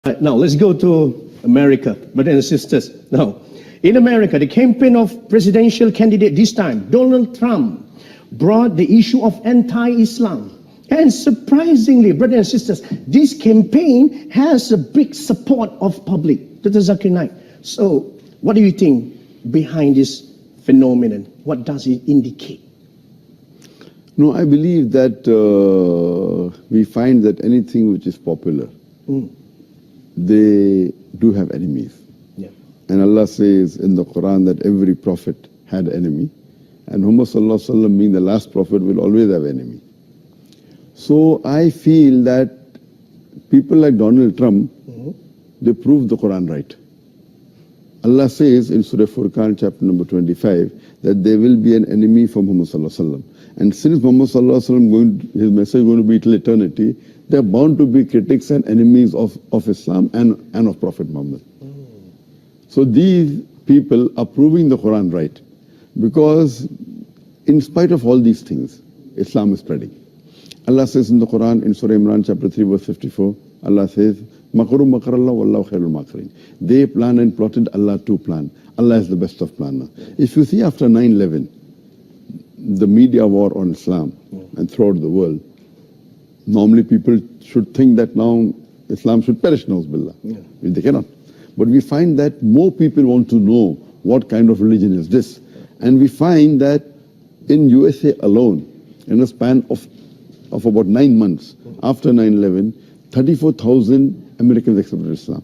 Now, let's go to America, brothers and sisters. Now, in America, the campaign of presidential candidate this time, Donald Trump, brought the issue of anti-Islam. And surprisingly, brothers and sisters, this campaign has a big support of public. Dr. Zakir Naik. So, what do you think behind this phenomenon? What does it indicate? No, I believe that we find that anything which is popular, they do have enemies. Yeah. And Allah says in the Quran that every prophet had an enemy. And Muhammad Sallallahu Alaihi Wasallam, being the last prophet, will always have an enemy. So I feel that people like Donald Trump, they prove the Quran right. Allah says in Surah Furqan, chapter number 25, that there will be an enemy for Muhammad Sallallahu Alaihi Wasallam. And since Muhammad Sallallahu Alaihi Wasallam, his message is going to be till eternity, there are bound to be critics and enemies of Islam and of Prophet Muhammad. So these people are proving the Quran right. Because in spite of all these things, Islam is spreading. Allah says in the Quran, in Surah Imran, chapter 3, verse 54, Allah says, Makaru makarallah wallahu khairul makirin. They plan and plotted, Allah too plan. Allah is the best of planner. If you see after 9/11, the media war on Islam and throughout the world, normally people should think that now Islam should perish, na'uzubillah. They cannot. But we find that more people want to know what kind of religion is this. And we find that in USA alone, in a span of about 9 months after 9/11, 34,000 Americans accepted Islam.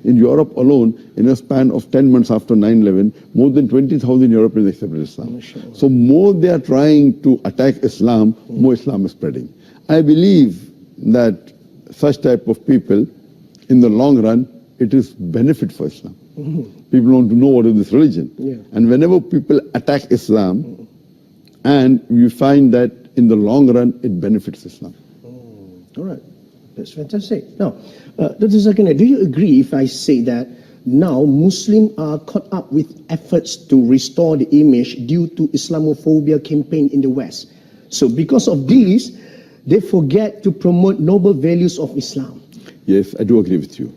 In Europe alone, in a span of 10 months after 9/11, more than 20,000 Europeans accepted Islam. So more they are trying to attack Islam, more Islam is spreading. I believe that such type of people, in the long run, it is benefit for Islam. People want to know what is this religion. And whenever people attack Islam, and you find that in the long run, it benefits Islam. All right. That's fantastic. Now, Dr. Zakir Naik, do you agree if I say that now Muslims are caught up with efforts to restore the image due to Islamophobia campaign in the West? So because of this, they forget to promote noble values of Islam. Yes, I do agree with you.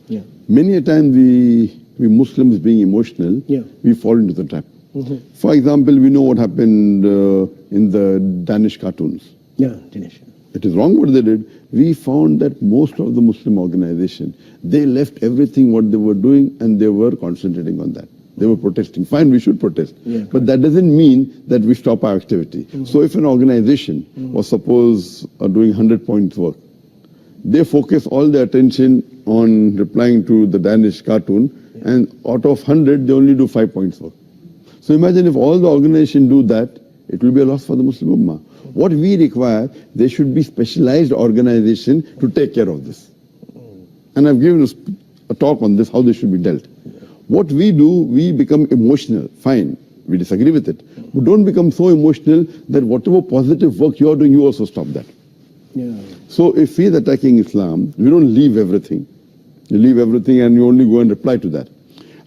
Many a time we Muslims being emotional, we fall into the trap. For example, we know what happened in the Danish cartoons. Danish. It is wrong what they did. We found that most of the Muslim organization, they left everything what they were doing and they were concentrating on that. They were protesting. Fine, we should protest. But that doesn't mean that we stop our activity. So if an organization was suppose doing 100 points work, they focus all their attention on replying to the Danish cartoon, and out of 100, they only do 5 points work. So imagine if all the organization do that, it will be a loss for the Muslim Ummah. What we require, there should be specialized organization to take care of this. And I've given a talk on this, how this should be dealt. What we do, we become emotional. Fine, we disagree with it. But don't become so emotional that whatever positive work you are doing, you also stop that. So if he is attacking Islam, we don't leave everything. You leave everything and you only go and reply to that.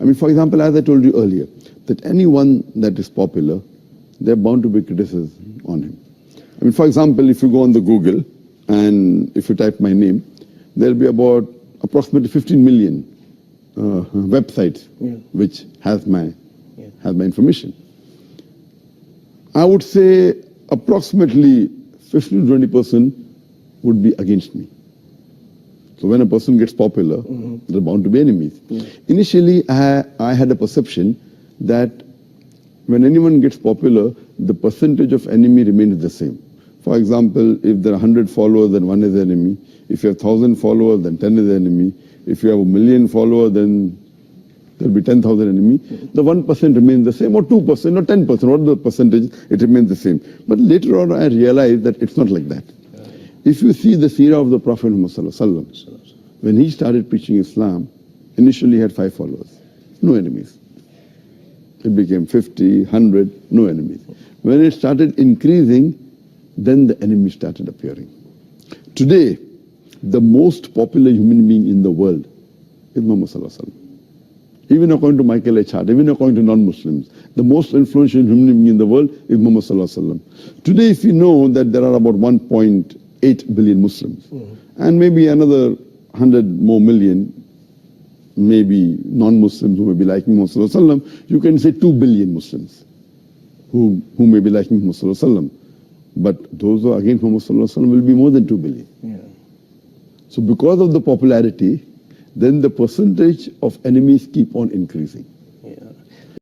I mean, for example, as I told you earlier, that anyone that is popular, they're bound to be criticism on him. I mean, for example, if you go on the Google and if you type my name, there'll be about approximately 15 million websites which has my information. I would say approximately 15 to 20% would be against me. So when a person gets popular, there are bound to be enemies. Initially, I had a perception that when anyone gets popular, the percentage of enemy remains the same. For example, if there are 100 followers, then 1 is the enemy. If you have 1,000 followers, then 10 is the enemy. If you have 1,000,000 followers, then there will be 10,000 enemy. The 1% remains the same, or 2%, or 10%, whatever the percentage, it remains the same. But later on, I realized that it's not like that. If you see the seerah of the Prophet Muhammad, when he started preaching Islam, initially he had 5 followers, no enemies. It became 50, 100, no enemies. When it started increasing, then the enemies started appearing. Today, the most popular human being in the world is Muhammad Sallallahu Alaihi Wasallam. Even according to Michael H. Hart, even according to non-Muslims, the most influential human being in the world is Muhammad Sallallahu Alaihi Wasallam. Today, if you know that there are about 1.8 billion Muslims, and maybe another 100 more million maybe non-Muslims who may be liking Muhammad sallallahu alaihi wasallam, you can say 2 billion Muslims who may be liking Muhammad sallallahu alaihi wasallam. But those who are against Muhammad sallallahu alaihi wasallam will be more than 2 billion. Yeah. So because of the popularity, then the percentage of enemies keep on increasing.